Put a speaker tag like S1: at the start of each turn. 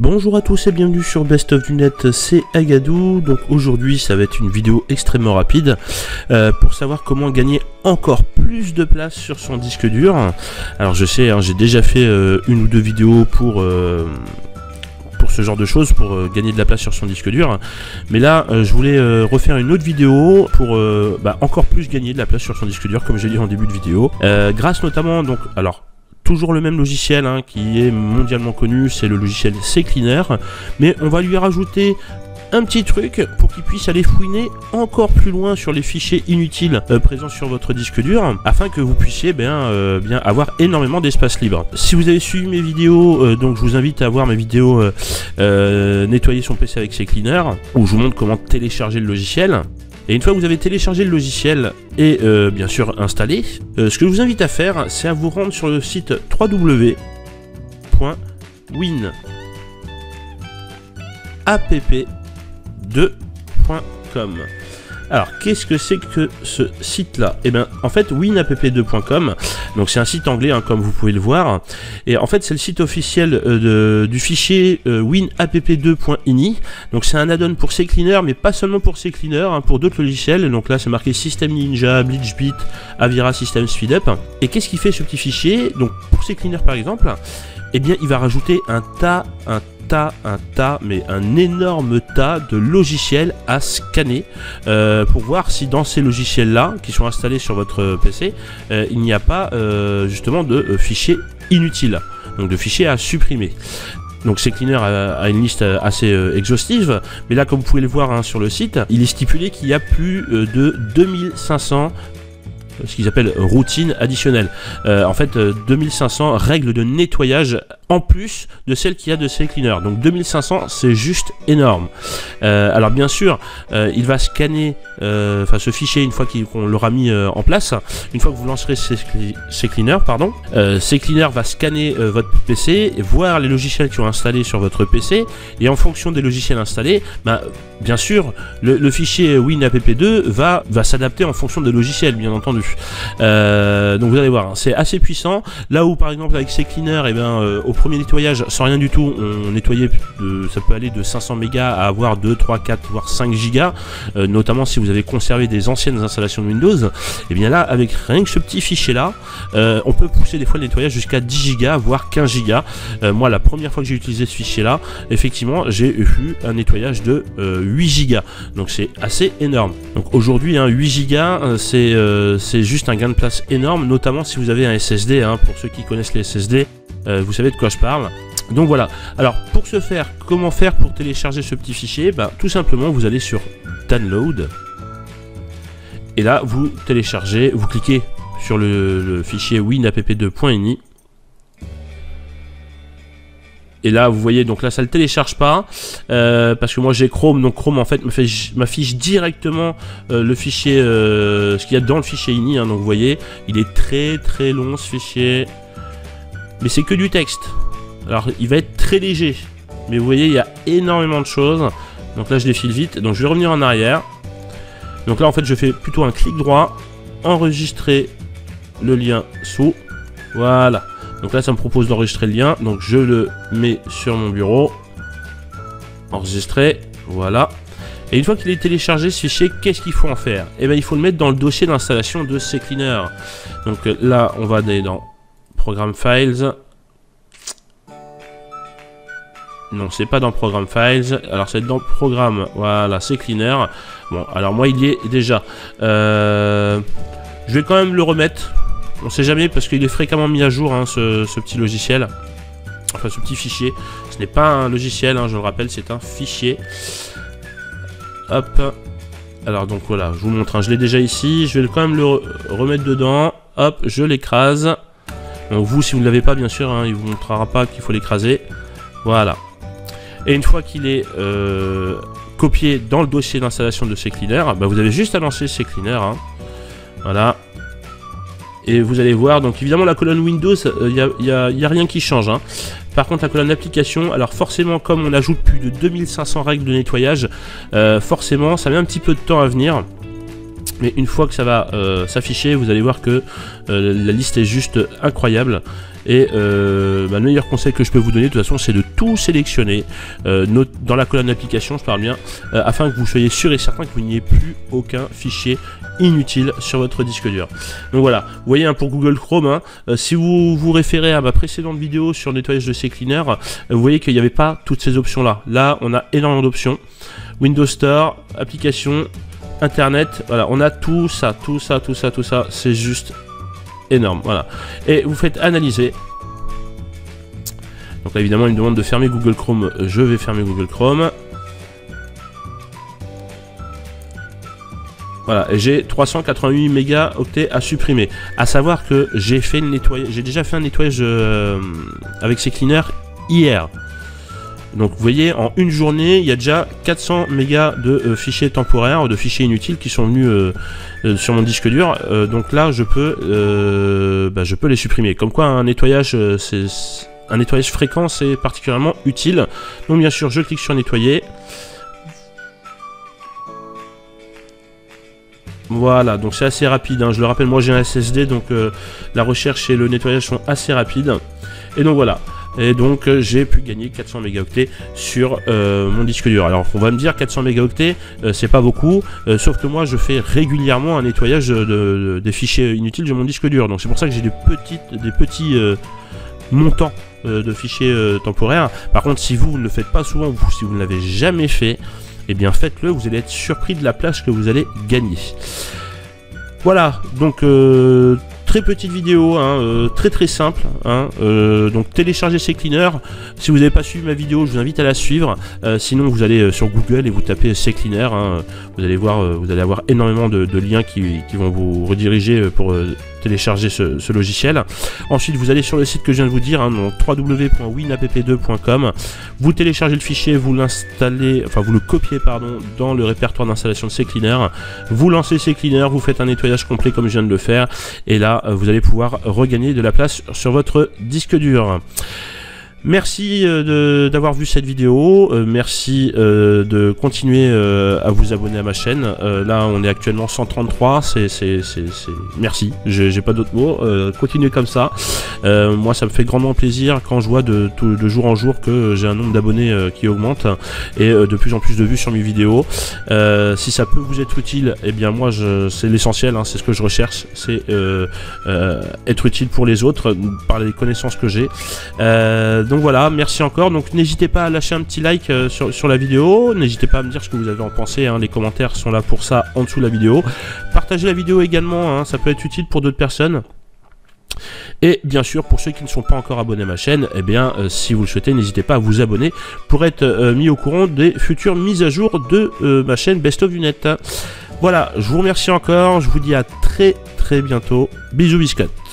S1: Bonjour à tous et bienvenue sur Best of du Net, c'est Agadou. Donc aujourd'hui ça va être une vidéo extrêmement rapide pour savoir comment gagner encore plus de place sur son disque dur. Alors je sais, hein, j'ai déjà fait une ou deux vidéos pour ce genre de choses, pour gagner de la place sur son disque dur, mais là je voulais refaire une autre vidéo pour encore plus gagner de la place sur son disque dur, comme j'ai dit en début de vidéo, grâce notamment, donc alors toujours le même logiciel qui est mondialement connu, c'est le logiciel CCleaner, mais on va lui rajouter un petit truc pour qu'il puisse aller fouiner encore plus loin sur les fichiers inutiles présents sur votre disque dur, afin que vous puissiez bien avoir énormément d'espace libre. Si vous avez suivi mes vidéos, donc je vous invite à voir mes vidéos nettoyer son PC avec CCleaner, où je vous montre comment télécharger le logiciel. Et une fois que vous avez téléchargé le logiciel et bien sûr installé, ce que je vous invite à faire, c'est à vous rendre sur le site www.winapp2.com. Alors, qu'est-ce que c'est que ce site-là? Eh bien, en fait, winapp2.com, donc c'est un site anglais, comme vous pouvez le voir, et en fait, c'est le site officiel du fichier winapp2.ini. Donc, c'est un add-on pour CCleaner, mais pas seulement pour CCleaner, pour d'autres logiciels. Donc là, c'est marqué System Ninja, BleachBit, Avira System SpeedUp. Et qu'est-ce qu'il fait ce petit fichier? Donc, pour CCleaner, par exemple, eh bien, il va rajouter un énorme tas de logiciels à scanner pour voir si dans ces logiciels là qui sont installés sur votre PC il n'y a pas justement de fichiers inutiles, donc de fichiers à supprimer. Donc CCleaner a une liste assez exhaustive, mais là comme vous pouvez le voir sur le site, il est stipulé qu'il y a plus de 2500 ce qu'ils appellent routines additionnelles. En fait, 2500 règles de nettoyage en plus de celles qu'il y a de CCleaner. Donc 2500, c'est juste énorme. Alors bien sûr, il va scanner ce fichier une fois qu'on l'aura mis en place. Une fois que vous lancerez CCleaner, CCleaner va scanner votre PC, voir les logiciels qui ont installé sur votre PC, et en fonction des logiciels installés, bien sûr, le fichier winapp2 va s'adapter en fonction des logiciels, bien entendu. Donc vous allez voir, c'est assez puissant. Là où par exemple avec CCleaner, au premier nettoyage, sans rien du tout, on nettoyait ça peut aller de 500 mégas à avoir 2, 3, 4, voire 5 gigas, notamment si vous avez conservé des anciennes installations de Windows. Et bien là, avec rien que ce petit fichier là, on peut pousser des fois le nettoyage jusqu'à 10 gigas, voire 15 gigas. Moi, la première fois que j'ai utilisé ce fichier là, effectivement, j'ai eu un nettoyage de 8 gigas. Donc c'est assez énorme. Donc aujourd'hui, 8 gigas, c'est juste un gain de place énorme, notamment si vous avez un SSD. Pour ceux qui connaissent les SSD, vous savez de quoi je parle. Donc voilà. Alors pour ce faire, comment faire pour télécharger ce petit fichier? Tout simplement, vous allez sur Download, et là vous téléchargez, vous cliquez sur le fichier winapp2.ini. Et là vous voyez, donc là ça le télécharge pas parce que moi j'ai Chrome, donc Chrome en fait m'affiche directement le fichier, ce qu'il y a dans le fichier ini, donc vous voyez il est très long ce fichier, mais c'est que du texte. Alors il va être très léger, mais vous voyez il y a énormément de choses. Donc là je défile vite, donc je vais revenir en arrière. Donc là en fait je fais plutôt un clic droit, enregistrer le lien sous, voilà. Donc là ça me propose d'enregistrer le lien, donc je le mets sur mon bureau, enregistrer, voilà. Et une fois qu'il est téléchargé ce fichier, qu'est-ce qu'il faut en faire? Eh bien il faut le mettre dans le dossier d'installation de CCleaner. Donc là on va aller dans Programme Files. Non, c'est pas dans Programme Files, alors c'est dans Programme, voilà, CCleaner. Bon, alors moi il y est déjà. Je vais quand même le remettre. On sait jamais parce qu'il est fréquemment mis à jour ce petit logiciel, enfin ce petit fichier. Ce n'est pas un logiciel, je le rappelle, c'est un fichier. Hop. Alors donc voilà, je vous montre, je l'ai déjà ici. Je vais quand même le remettre dedans. Hop, je l'écrase. Donc vous, si vous ne l'avez pas, bien sûr, il vous montrera pas qu'il faut l'écraser. Voilà. Et une fois qu'il est copié dans le dossier d'installation de CCleaner, vous avez juste à lancer CCleaner. Voilà. Et vous allez voir, donc évidemment la colonne Windows, il n'y a rien qui change. Par contre la colonne application, alors forcément comme on ajoute plus de 2500 règles de nettoyage, forcément ça met un petit peu de temps à venir. Mais une fois que ça va s'afficher, vous allez voir que la liste est juste incroyable. Et le meilleur conseil que je peux vous donner de toute façon, c'est de tout sélectionner dans la colonne d'application, je parle bien, afin que vous soyez sûr et certain qu'il n'y ait plus aucun fichier inutile sur votre disque dur. Donc voilà, vous voyez hein, pour Google Chrome, hein, si vous vous référez à ma précédente vidéo sur le nettoyage de CCleaner, vous voyez qu'il n'y avait pas toutes ces options là. Là, on a énormément d'options. Windows Store, application, Internet, voilà, on a tout ça, c'est juste énorme, voilà. Et vous faites analyser. Donc là, évidemment, il me demande de fermer Google Chrome, je vais fermer Google Chrome. Voilà, et j'ai 388 mégaoctets à supprimer. À savoir que j'ai déjà fait un nettoyage avec CCleaner hier. Donc vous voyez, en une journée, il y a déjà 400 mégas de fichiers temporaires, de fichiers inutiles qui sont venus sur mon disque dur. Donc là, je peux les supprimer. Comme quoi, un nettoyage fréquent, c'est particulièrement utile. Donc bien sûr, je clique sur nettoyer. Voilà, donc c'est assez rapide, hein. Je le rappelle, moi j'ai un SSD, donc la recherche et le nettoyage sont assez rapides. Et donc voilà. Et donc j'ai pu gagner 400 mégaoctets sur mon disque dur. Alors on va me dire 400 mégaoctets c'est pas beaucoup, sauf que moi je fais régulièrement un nettoyage des fichiers inutiles de mon disque dur. Donc c'est pour ça que j'ai des petits montants de fichiers temporaires. Par contre si vous ne le faites pas souvent, si vous ne l'avez jamais fait, eh bien faites-le, vous allez être surpris de la place que vous allez gagner. Voilà, donc très petite vidéo, hein, très simple, hein, donc téléchargez CCleaner. Si vous n'avez pas suivi ma vidéo, je vous invite à la suivre. Sinon vous allez sur Google et vous tapez CCleaner, hein, vous allez voir, vous allez avoir énormément de liens qui vont vous rediriger pour télécharger ce logiciel. Ensuite vous allez sur le site que je viens de vous dire, hein, www.winapp2.com, vous téléchargez le fichier, vous l'installez, enfin vous le copiez pardon dans le répertoire d'installation de CCleaner, vous lancez CCleaner, vous faites un nettoyage complet comme je viens de le faire, et là vous allez pouvoir regagner de la place sur votre disque dur. Merci d'avoir vu cette vidéo, merci de continuer à vous abonner à ma chaîne. Là on est actuellement 133, merci, j'ai pas d'autres mots, continuez comme ça. Moi ça me fait grandement plaisir quand je vois de jour en jour que j'ai un nombre d'abonnés qui augmente et de plus en plus de vues sur mes vidéos. Si ça peut vous être utile, eh bien moi c'est l'essentiel, hein, c'est ce que je recherche, c'est être utile pour les autres par les connaissances que j'ai. Donc voilà, merci encore. Donc n'hésitez pas à lâcher un petit like sur la vidéo. N'hésitez pas à me dire ce que vous avez en pensé, hein. Les commentaires sont là pour ça en dessous de la vidéo. Partagez la vidéo également, hein, ça peut être utile pour d'autres personnes. Et bien sûr, pour ceux qui ne sont pas encore abonnés à ma chaîne, eh bien, si vous le souhaitez, n'hésitez pas à vous abonner pour être mis au courant des futures mises à jour de ma chaîne Best of du Net. Voilà, je vous remercie encore. Je vous dis à très bientôt. Bisous biscottes.